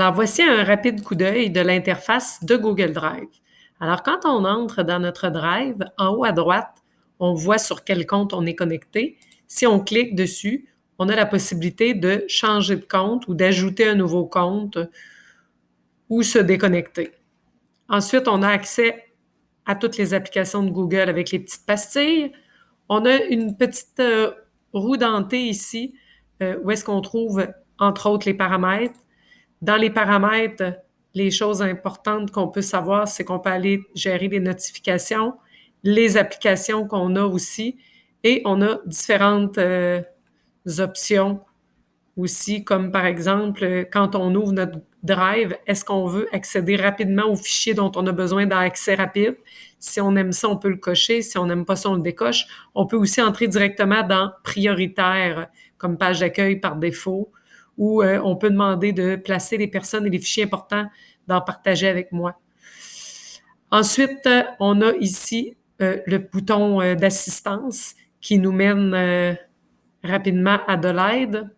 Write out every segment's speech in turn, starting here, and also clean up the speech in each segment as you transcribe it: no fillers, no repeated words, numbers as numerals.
Alors, voici un rapide coup d'œil de l'interface de Google Drive. Alors, quand on entre dans notre Drive, en haut à droite, on voit sur quel compte on est connecté. Si on clique dessus, on a la possibilité de changer de compte ou d'ajouter un nouveau compte ou se déconnecter. Ensuite, on a accès à toutes les applications de Google avec les petites pastilles. On a une petite roue dentée ici où est-ce qu'on trouve, entre autres, les paramètres. Dans les paramètres, les choses importantes qu'on peut savoir, c'est qu'on peut aller gérer les notifications, les applications qu'on a aussi, et on a différentes options aussi, comme par exemple, quand on ouvre notre Drive, est-ce qu'on veut accéder rapidement aux fichiers dont on a besoin d'accès rapide? Si on aime ça, on peut le cocher. Si on n'aime pas ça, on le décoche. On peut aussi entrer directement dans prioritaire, comme page d'accueil par défaut, où on peut demander de placer les personnes et les fichiers importants dans partager avec moi. Ensuite, on a ici le bouton d'assistance qui nous mène rapidement à de l'aide.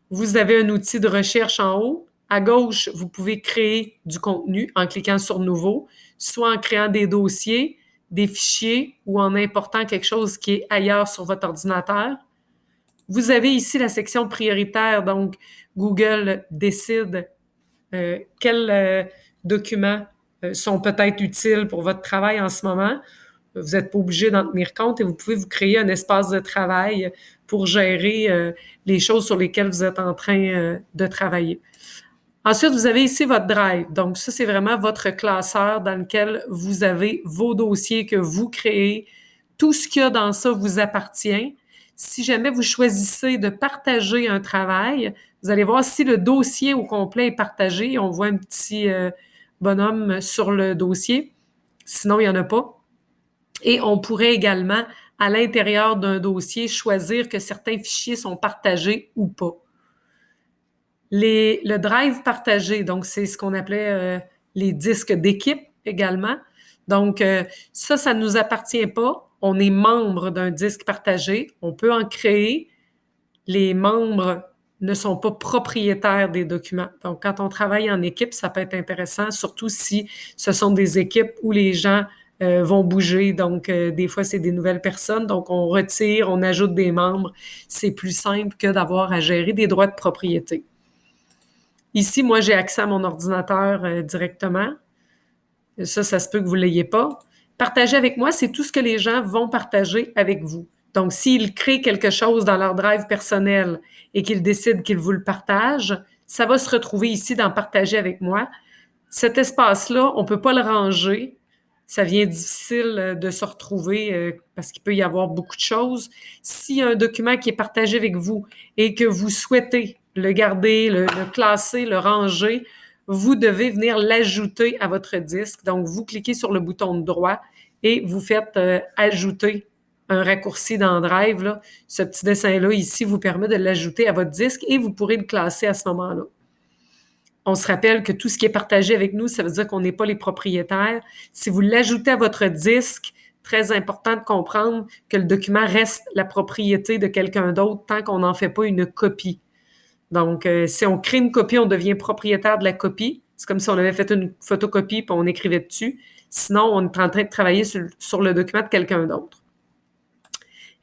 Vous avez un outil de recherche en haut. À gauche, vous pouvez créer du contenu en cliquant sur Nouveau, soit en créant des dossiers, des fichiers ou en important quelque chose qui est ailleurs sur votre ordinateur. Vous avez ici la section prioritaire, donc Google décide quels documents sont peut-être utiles pour votre travail en ce moment. Vous n'êtes pas obligé d'en tenir compte et vous pouvez vous créer un espace de travail pour gérer les choses sur lesquelles vous êtes en train de travailler. Ensuite, vous avez ici votre Drive. Donc, ça, c'est vraiment votre classeur dans lequel vous avez vos dossiers que vous créez. Tout ce qu'il y a dans ça vous appartient. Si jamais vous choisissez de partager un travail, vous allez voir si le dossier au complet est partagé. On voit un petit bonhomme sur le dossier. Sinon, il n'y en a pas. Et on pourrait également, à l'intérieur d'un dossier, choisir que certains fichiers sont partagés ou pas. Le drive partagé, donc c'est ce qu'on appelait les disques d'équipe également. Donc, ça ne nous appartient pas. On est membre d'un disque partagé. On peut en créer. Les membres ne sont pas propriétaires des documents. Donc, quand on travaille en équipe, ça peut être intéressant, surtout si ce sont des équipes où les gens vont bouger. Donc, des fois, c'est des nouvelles personnes. Donc, on retire, on ajoute des membres. C'est plus simple que d'avoir à gérer des droits de propriété. Ici, moi, j'ai accès à mon ordinateur directement. Ça se peut que vous ne l'ayez pas. Partager avec moi, c'est tout ce que les gens vont partager avec vous. Donc, s'ils créent quelque chose dans leur drive personnel et qu'ils décident qu'ils vous le partagent, ça va se retrouver ici dans Partager avec moi. Cet espace-là, on ne peut pas le ranger. Ça devient difficile de se retrouver parce qu'il peut y avoir beaucoup de choses. S'il y a un document qui est partagé avec vous et que vous souhaitez le garder, le classer, le ranger, vous devez venir l'ajouter à votre disque. Donc, vous cliquez sur le bouton de droit et vous faites ajouter un raccourci dans Drive. Là. Ce petit dessin-là ici vous permet de l'ajouter à votre disque et vous pourrez le classer à ce moment-là. On se rappelle que tout ce qui est partagé avec nous, ça veut dire qu'on n'est pas les propriétaires. Si vous l'ajoutez à votre disque, très important de comprendre que le document reste la propriété de quelqu'un d'autre tant qu'on n'en fait pas une copie. Donc, si on crée une copie, on devient propriétaire de la copie. C'est comme si on avait fait une photocopie et on écrivait dessus. Sinon, on est en train de travailler sur le document de quelqu'un d'autre.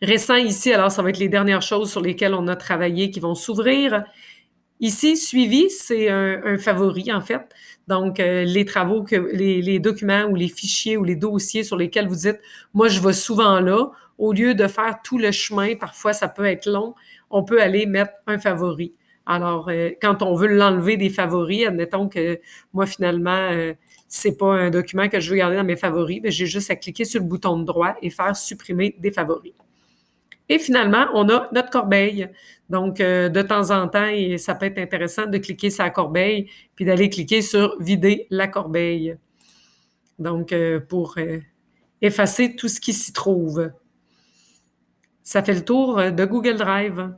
Récent ici, alors ça va être les dernières choses sur lesquelles on a travaillé qui vont s'ouvrir. Ici, suivi, c'est un favori, en fait. Donc, les travaux, les documents ou les fichiers ou les dossiers sur lesquels vous dites, moi, je vais souvent là, au lieu de faire tout le chemin, parfois ça peut être long, on peut aller mettre un favori. Alors, quand on veut l'enlever des favoris, admettons que moi, finalement, c'est pas un document que je veux garder dans mes favoris, bien, j'ai juste à cliquer sur le bouton de droit et faire supprimer des favoris. Et finalement, on a notre corbeille. Donc, de temps en temps, et ça peut être intéressant de cliquer sur la corbeille puis d'aller cliquer sur « Vider la corbeille ». Donc, pour effacer tout ce qui s'y trouve. Ça fait le tour de Google Drive.